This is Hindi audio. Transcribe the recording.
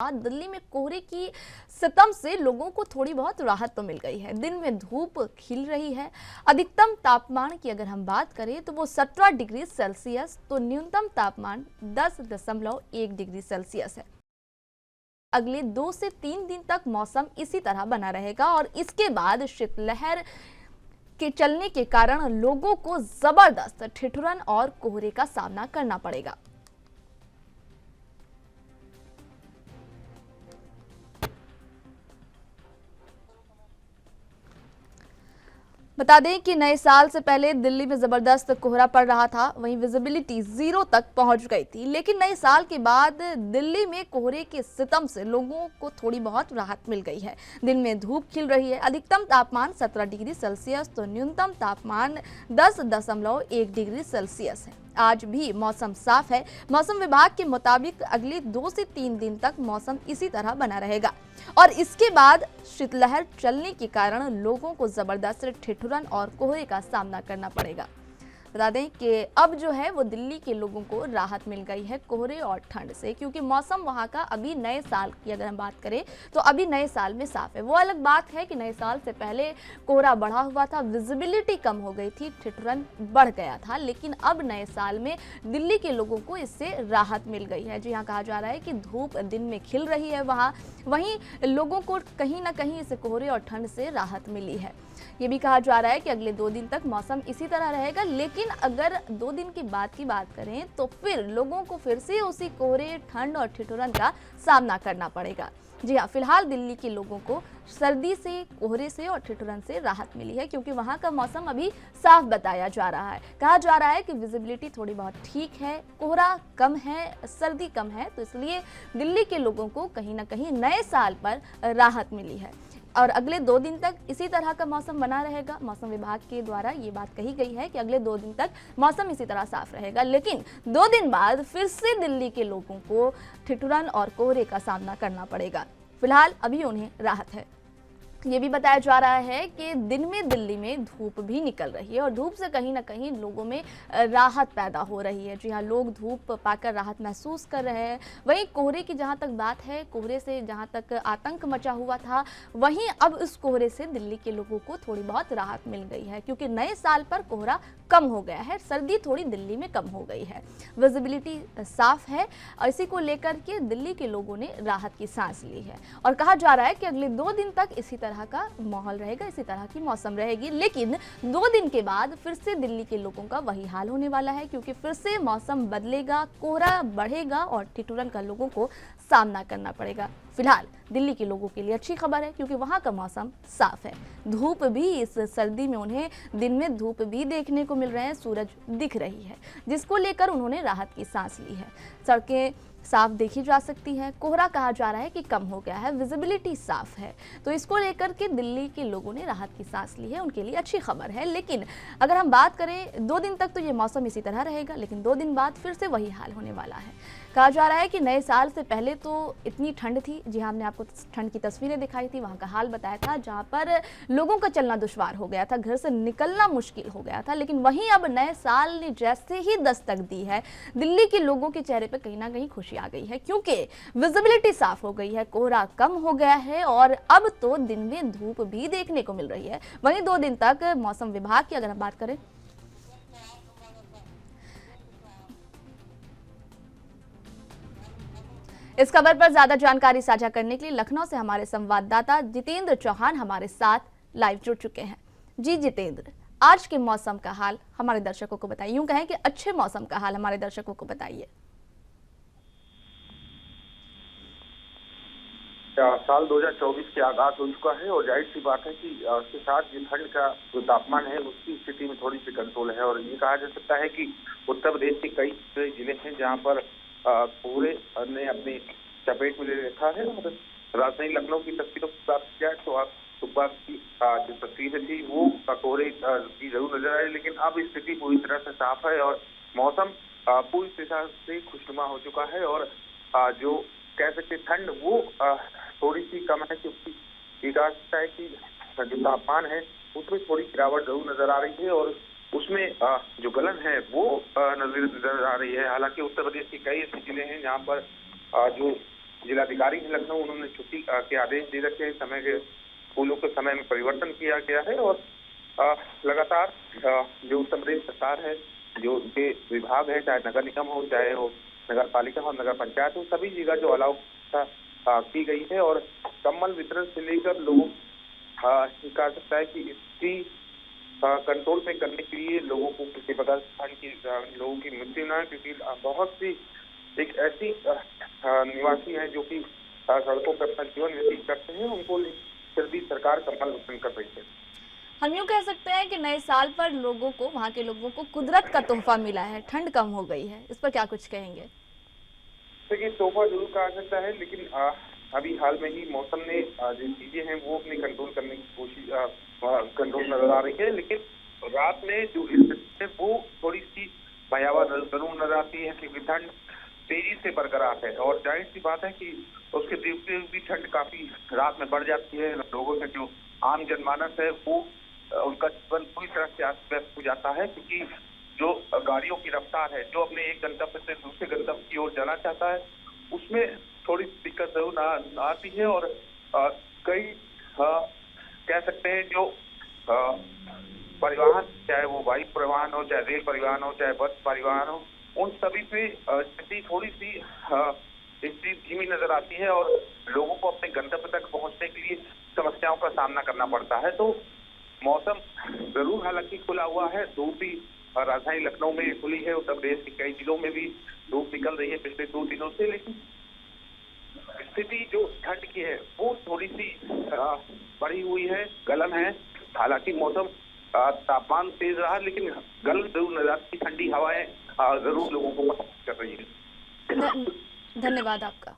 आज दिल्ली में कोहरे की सितम से लोगों को थोड़ी बहुत राहत तो मिल गई है। दिन में धूप खिल रही है। अधिकतम तापमान की अगर हम बात करें तो वो 17 डिग्री सेल्सियस, तो न्यूनतम तापमान 10.1 डिग्री सेल्सियस है। अगले 2 से 3 दिन तक मौसम इसी तरह बना रहेगा और इसके बाद शीतलहर के चलने के कारण लोगों को जबरदस्त ठिठुरन और कोहरे का सामना करना पड़ेगा। बता दें कि नए साल से पहले दिल्ली में जबरदस्त कोहरा पड़ रहा था, वहीं विजिबिलिटी 0 तक पहुंच गई थी। लेकिन नए साल के बाद दिल्ली में कोहरे के सितम से लोगों को थोड़ी बहुत राहत मिल गई है। दिन में धूप खिल रही है। अधिकतम तापमान 17 डिग्री सेल्सियस, तो न्यूनतम तापमान 10.1 डिग्री सेल्सियस है। आज भी मौसम साफ है। मौसम विभाग के मुताबिक अगले 2 से 3 दिन तक मौसम इसी तरह बना रहेगा और इसके बाद शीतलहर चलने के कारण लोगों को जबरदस्त ठिठुरन और कोहरे का सामना करना पड़ेगा। बता दें कि अब जो है वो दिल्ली के लोगों को राहत मिल गई है कोहरे और ठंड से, क्योंकि मौसम वहां का अभी नए साल की अगर हम बात करें तो अभी नए साल में साफ है। वो अलग बात है कि नए साल से पहले कोहरा बढ़ा हुआ था, विजिबिलिटी कम हो गई थी, ठिठुरन बढ़ गया था। लेकिन अब नए साल में दिल्ली के लोगों को इससे राहत मिल गई है। जी हाँ, कहा जा रहा है कि धूप दिन में खिल रही है वहीं लोगों को कहीं ना कहीं इस कोहरे और ठंड से राहत मिली है। ये भी कहा जा रहा है कि अगले 2 दिन तक मौसम इसी तरह रहेगा। लेकिन अगर 2 दिन की बात करें तो फिर लोगों को फिर से उसी कोहरे, ठंड और ठिठुरन का सामना करना पड़ेगा। जी हाँ, फिलहाल दिल्ली के लोगों को सर्दी से, कोहरे से और ठिठुरन से राहत मिली है, क्योंकि वहां का मौसम अभी साफ बताया जा रहा है। कहा जा रहा है कि विजिबिलिटी थोड़ी बहुत ठीक है, कोहरा कम है, सर्दी कम है, तो इसलिए दिल्ली के लोगों को कहीं ना कहीं नए साल पर राहत मिली है। और अगले 2 दिन तक इसी तरह का मौसम बना रहेगा। मौसम विभाग के द्वारा ये बात कही गई है कि अगले 2 दिन तक मौसम इसी तरह साफ रहेगा। लेकिन 2 दिन बाद फिर से दिल्ली के लोगों को ठिठुरन और कोहरे का सामना करना पड़ेगा। फिलहाल अभी उन्हें राहत है। ये भी बताया जा रहा है कि दिन में दिल्ली में धूप भी निकल रही है और धूप से कहीं ना कहीं लोगों में राहत पैदा हो रही है। जी हाँ, लोग धूप पाकर राहत महसूस कर रहे हैं। वहीं कोहरे की जहाँ तक बात है, कोहरे से जहाँ तक आतंक मचा हुआ था, वहीं अब इस कोहरे से दिल्ली के लोगों को थोड़ी बहुत राहत मिल गई है, क्योंकि नए साल पर कोहरा कम हो गया है, सर्दी थोड़ी दिल्ली में कम हो गई है, विजिबिलिटी साफ है और इसी को लेकर के दिल्ली के लोगों ने राहत की सांस ली है। और कहा जा रहा है कि अगले 2 दिन तक इसी तरह का माहौल रहेगा, इसी तरह की मौसम रहेगी। लेकिन 2 दिन के बाद फिर से दिल्ली के लोगों का वही हाल होने वाला है, क्योंकि फिर से मौसम बदलेगा, कोहरा बढ़ेगा और ठिठुरन का लोगों को सामना करना पड़ेगा। फिलहाल दिल्ली के लोगों के लिए अच्छी खबर है, क्योंकि वहां का मौसम साफ है। धूप भी इस सर्दी में उन्हें दिन में धूप भी देखने को मिल रहे हैं, सूरज दिख रही है, जिसको लेकर उन्होंने राहत की सांस ली है। सड़कें साफ देखी जा सकती है, कोहरा कहा जा रहा है कि कम हो गया है, विजिबिलिटी साफ है, तो इसको लेकर के दिल्ली के लोगों ने राहत की सांस ली है, उनके लिए अच्छी खबर है। लेकिन अगर हम बात करें 2 दिन तक तो ये मौसम इसी तरह रहेगा, लेकिन 2 दिन बाद फिर से वही हाल होने वाला है। कहा जा रहा है कि नए साल से पहले तो इतनी ठंड थी, जी हाँ, हमने आपको ठंड की तस्वीरें दिखाई थी, वहाँ का हाल बताया था, जहाँ पर लोगों का चलना दुश्वार हो गया था, घर से निकलना मुश्किल हो गया था। लेकिन वहीं अब नए साल ने जैसे ही दस्तक दी है, दिल्ली के लोगों के चेहरे पर कहीं ना कहीं खुशी आ गई है, क्योंकि विजिबिलिटी साफ हो गई है, कोहरा कम हो गया है और अब तो दिन में धूप भी देखने को मिल रही है। वहीं 2 दिन तक मौसम विभाग की अगर हम बात करें, इस खबर पर ज्यादा जानकारी साझा करने के लिए लखनऊ से हमारे संवाददाता जितेंद्र चौहान हमारे साथ लाइव जुड़ चुके हैं। जी जितेंद्र, आज के मौसम का हाल हमारे दर्शकों को बताइए। यूं कहें कि अच्छे मौसम का हाल हमारे दर्शकों को बताइए। साल 2024 के आगाज हो चुका है और जाहिर सी बात है कि उसके साथ ये ठंड का जो तापमान है उसकी स्थिति में थोड़ी सी कंट्रोल है। और ये कहा जा सकता है कि उत्तर प्रदेश के कई जिले हैं जहां पर कोहरे ने अपनी चपेट में ले रखा है। और राजधानी लखनऊ की तस्वीरों की बात की जाए तो आज सुबह की जो तस्वीरें थी वो कोहरे की जरूर नजर आ रही, लेकिन अब स्थिति पूरी तरह से साफ है और मौसम पूरी तरह से खुशनुमा हो चुका है। और जो कह सकते ठंड वो थोड़ी सी कम है, क्योंकि ये कहा सकता है कि जो तापमान है उसमें थोड़ी गिरावट जरूर नजर आ रही है और उसमें जो गलन है वो नजर आ रही है। हालांकि उत्तर प्रदेश के कई ऐसे जिले हैं जहाँ पर जो जिलाधिकारी हैं लखनऊ, उन्होंने छुट्टी के आदेश दे रखे हैं। समय के स्कूलों के समय में परिवर्तन किया गया है और लगातार जो उत्तर प्रदेश सरकार है, जो उनके विभाग है, चाहे नगर निगम हो, चाहे वो नगर पालिका हो, नगर पंचायत हो, सभी जगह जो अलाउ की गई है और कंबल वितरण से लेकर लोगों कहा सकता है कि इसकी कंट्रोल में करने के लिए लोगों को किसी प्रकार ठंड की लोगों की मृत्यु न है, क्योंकि बहुत सी एक ऐसी निवासी है जो कि सड़कों पर अपना जीवन व्यतीत करते हैं, उनको फिर भी सरकार कंबल वितरण कर रही है। हम यूँ कह सकते हैं कि नए साल पर लोगों को, वहाँ के लोगों को कुदरत का तोहफा मिला है, ठंड कम हो गई है, इस पर क्या कुछ कहेंगे? देखिए, तोहफा जरूर कहा सकता है, लेकिन अभी हाल में ही मौसम ने जो चीजें हैं वो अपने कंट्रोल करने की कोशिश कंट्रोल नजर आ रही है, लेकिन रात में जो स्थिति है वो थोड़ी सी भयावह जरूर नजर आती है, क्योंकि ठंड तेजी से बरकरार है और जाहिर सी बात है कि उसके देखते हुए भी ठंड काफी रात में बढ़ जाती है। लोगों का जो आम जनमानस है वो उनका जीवन पूरी तरह से अस्त व्यस्त हो जाता है, क्योंकि जो गाड़ियों की रफ्तार है, जो अपने एक गंतव्य से दूसरे गंतव्य की ओर जाना चाहता है, उसमें थोड़ी दिक्कत जरूर आती है और कई कह सकते हैं जो परिवहन, चाहे वो वायु परिवहन हो, चाहे रेल परिवहन हो, चाहे बस परिवहन हो, उन सभी पे स्थिति थोड़ी सी स्थिति धीमी नजर आती है और लोगों को अपने गंतव्य तक पहुंचने के लिए समस्याओं का सामना करना पड़ता है। तो मौसम जरूर हालांकि खुला हुआ है, धूप भी राजधानी लखनऊ में खुली है, उत्तर प्रदेश के कई जिलों में भी धूप निकल रही है पिछले 2 दिनों से, लेकिन स्थिति जो ठंड की है वो थोड़ी सी बढ़ी हुई है, गलन है। हालांकि मौसम तापमान तेज रहा, लेकिन गलन जरूर नजर आती, ठंडी हवाएं जरूर लोगों को पसंद कर रही है। धन्यवाद आपका।